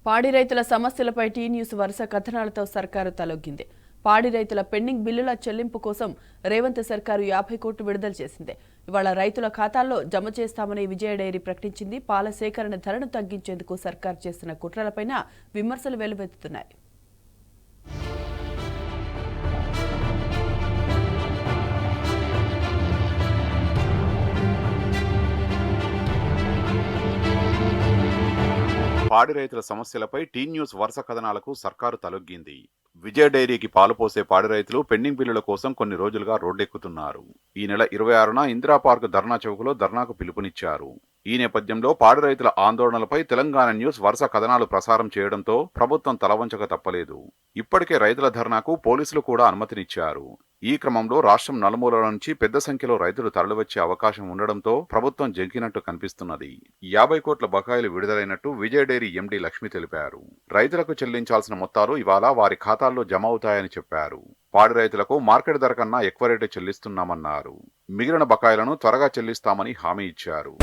పాడి రైతుల సమస్యలపై టీ న్యూస్ వరుస కథనాలతో సర్కారు తలొగ్గింది. పాడి రైతుల పెండింగ్ బిల్లుల చెల్లింపు కోసం రేవంత్ సర్కారు 50 కోట్లు విడుదల చేసింది. ఇవాళ రైతుల ఖాతాల్లో జమ చేస్తామని విజయ డైరీ ప్రకటించింది. పాల సేకరణ ధరను తగ్గించేందుకు సర్కారు చేస్తున్న కుట్రలపైన విమర్శలు వెల్లువెత్తుతున్నాయి. పాడి రైతుల సమస్యలపై టీ న్యూస్ వరుస కథనాలకు సర్కారు తలొగ్గింది. విజయ డైరీకి పాలు పోసే పాడి రైతులు పెండింగ్ బిల్లుల కోసం కొన్ని రోజులుగా రోడ్డెక్కుతున్నారు. ఈ నెల 26న ఇందిరా పార్క్ ధర్నా చౌక్లో ధర్నాకు పిలుపునిచ్చారు. ఈ నేపథ్యంలో పాడి రైతుల ఆందోళనలపై తెలంగాణ న్యూస్ వరుస కథనాలు ప్రసారం చేయడంతో ప్రభుత్వం తలవంచక తప్పలేదు. ఇప్పటికే రైతుల ధర్నాకు పోలీసులు కూడా అనుమతినిచ్చారు. ఈ క్రమంలో రాష్ట్రం నలుమూలల నుంచి పెద్ద సంఖ్యలో రైతులు తరలివచ్చే అవకాశం ఉండడంతో ప్రభుత్వం జంకినట్టు కనిపిస్తున్నది. 50 కోట్ల బకాయిలు విడుదలైనట్టు విజయ డైరీ ఎండీ లక్ష్మి తెలిపారు. రైతులకు చెల్లించాల్సిన మొత్తాలు ఇవాళ వారి ఖాతాల్లో జమ అవుతాయని చెప్పారు. పాడి రైతులకు మార్కెట్ ధర కన్నా ఎక్కువ రేటు చెల్లిస్తున్నామన్నారు. మిగిలిన బకాయిలను త్వరగా చెల్లిస్తామని హామీ ఇచ్చారు.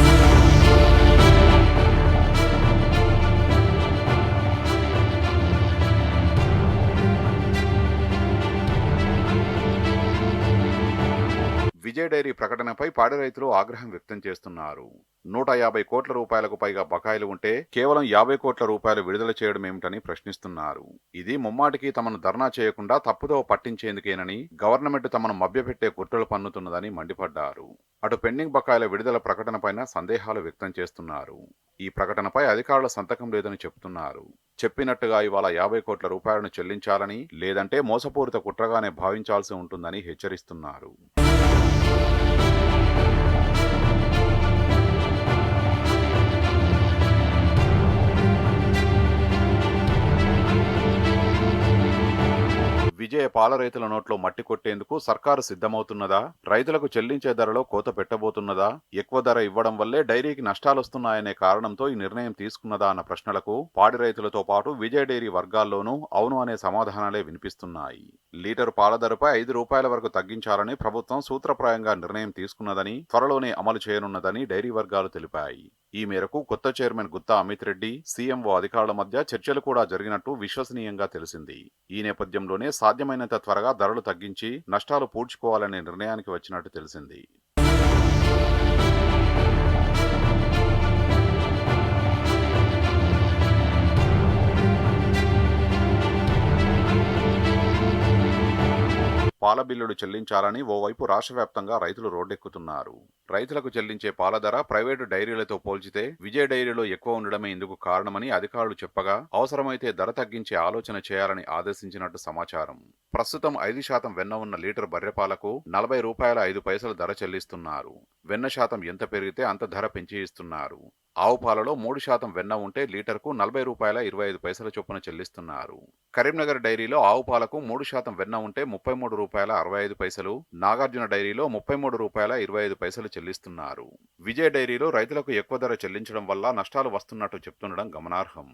విజయ డైరీ ప్రకటనపై పాడి రైతులు ఆగ్రహం వ్యక్తం చేస్తున్నారు. 150 కోట్ల రూపాయలకు పైగా బకాయిలు ఉంటే కేవలం 50 కోట్ల రూపాయలు విడుదల చేయడమేమిటని ప్రశ్నిస్తున్నారు. ఇది ముమ్మాటికి తమను ధర్నా చేయకుండా తప్పుదో పట్టించేందుకేనని గవర్నమెంట్ తమను మభ్యపెట్టే కుట్రలు పన్నుతున్నదని మండిపడ్డారు. అటు పెండింగ్ బకాయిల విడుదల ప్రకటనపైన సందేహాలు వ్యక్తం చేస్తున్నారు. ఈ ప్రకటనపై అధికారుల సంతకం లేదని చెబుతున్నారు. చెప్పినట్టుగా ఇవాళ 50 కోట్ల రూపాయలను చెల్లించాలని, లేదంటే మోసపూరిత కుట్రగానే భావించాల్సి ఉంటుందని హెచ్చరిస్తున్నారు. విజయ పాల రైతుల నోట్లో మట్టి కొట్టేందుకు సర్కారు సిద్ధమవుతున్నదా? రైతులకు చెల్లించే ధరలో కోత పెట్టబోతున్నదా? ఎక్కువ ధర ఇవ్వడం వల్లే డైరీకి నష్టాలొస్తున్నాయనే కారణంతో ఈ నిర్ణయం తీసుకున్నదా అన్న ప్రశ్నలకు పాడి రైతులతో పాటు విజయ డైరీ వర్గాల్లోనూ అవును అనే సమాధానాలే వినిపిస్తున్నాయి. లీటరు పాల ధరపై 5 రూపాయల వరకు తగ్గించాలని ప్రభుత్వం సూత్రప్రాయంగా నిర్ణయం తీసుకున్నదని, త్వరలోనే అమలు చేయనున్నదని డైరీ వర్గాలు తెలిపాయి. ఈ మేరకు కొత్త చైర్మన్ గుత్తా అమిత్ రెడ్డి, సీఎంఓ అధికారుల మధ్య చర్చలు కూడా జరిగినట్టు విశ్వసనీయంగా తెలిసింది. ఈ నేపథ్యంలోనే సాధ్యమైనంత త్వరగా ధరలు తగ్గించి నష్టాలు పూడ్చుకోవాలనే నిర్ణయానికి వచ్చినట్టు తెలిసింది. పాల బిల్లులు చెల్లించాలని ఓవైపు రాష్ట్ర వ్యాప్తంగా రైతులు రోడ్డెక్కుతున్నారు. రైతులకు చెల్లించే పాల ధర ప్రైవేటు డైరీలతో పోల్చితే విజయ డైరీలో ఎక్కువ ఉండడమే ఇందుకు కారణమని అధికారులు చెప్పగా, అవసరమైతే ధర తగ్గించే ఆలోచన చేయాలని ఆదేశించినట్టు సమాచారం. ప్రస్తుతం 5% వెన్న ఉన్న లీటర్ బర్రెపాలకు 40 రూపాయల 5 పైసలు ధర చెల్లిస్తున్నారు. వెన్న శాతం ఎంత పెరిగితే అంత ధర పెంచి ఇస్తున్నారు. ఆవు పాలలో 3% వెన్న ఉంటే లీటర్కు 40 రూపాయల 25 పైసల చొప్పున చెల్లిస్తున్నారు. కరీంనగర్ డైరీలో ఆవు పాలకు 3% వెన్న ఉంటే 33 రూపాయల 65 పైసలు, నాగార్జున డైరీలో 33 రూపాయల 25 పైసలు చెల్లిస్తున్నారు. విజయ డైరీలో రైతులకు ఎక్కువ ధర చెల్లించడం వల్ల నష్టాలు వస్తున్నట్టు చెప్తుండడం గమనార్హం.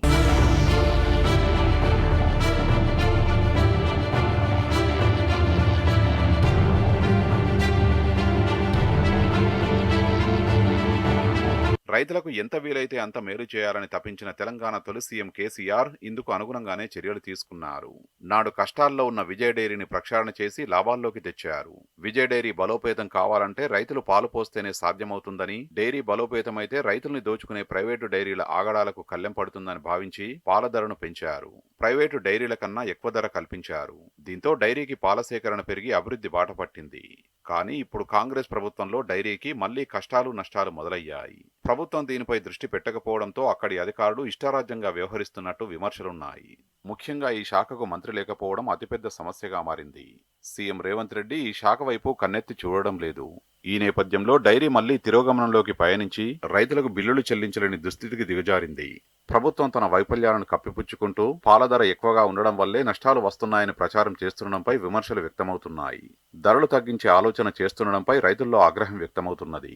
రైతులకు ఎంత వీలైతే అంత మేలు చేయాలని తప్పించిన తెలంగాణ తొలి సీఎం కేసీఆర్ ఇందుకు అనుగుణంగానే చర్యలు తీసుకున్నారు. నాడు కష్టాల్లో ఉన్న విజయ డైరీని ప్రక్షాళన చేసి లాభాల్లోకి తెచ్చారు. విజయ డైరీ బలోపేతం కావాలంటే రైతులు పాలు పోస్తేనే సాధ్యమవుతుందని, డైరీ బలోపేతమైతే రైతుల్ని దోచుకునే ప్రైవేటు డైరీల ఆగడాలకు కళ్ళెం పడుతుందని భావించి పాల ధరను పెంచారు. ప్రైవేటు డైరీల కన్నా ఎక్కువ ధర కల్పించారు. దీంతో డైరీకి పాల సేకరణ పెరిగి అభివృద్ధి బాట పట్టింది. కానీ ఇప్పుడు కాంగ్రెస్ ప్రభుత్వంలో డైరీకి మళ్లీ కష్టాలు నష్టాలు మొదలయ్యాయి. ప్రభుత్వం దీనిపై దృష్టి పెట్టకపోవడంతో అక్కడి అధికారులు ఇష్టారాజ్యంగా వ్యవహరిస్తున్నట్టు విమర్శలున్నాయి. ముఖ్యంగా ఈ శాఖకు మంత్రి లేకపోవడం అతిపెద్ద సమస్యగా మారింది. సీఎం రేవంత్ రెడ్డి ఈ శాఖ వైపు కన్నెత్తి చూడడం లేదు. ఈ నేపథ్యంలో డైరీ మళ్లీ తిరోగమనంలోకి పయనించి రైతులకు బిల్లులు చెల్లించలేని దుస్థితికి దిగజారింది. ప్రభుత్వం తన వైఫల్యాలను కప్పిపుచ్చుకుంటూ పాల ధర ఎక్కువగా ఉండడం వల్లే నష్టాలు వస్తున్నాయని ప్రచారం చేస్తుండడంపై విమర్శలు వ్యక్తమవుతున్నాయి. ధరలు తగ్గించే ఆలోచన చేస్తుండడంపై రైతుల్లో ఆగ్రహం వ్యక్తమవుతున్నది.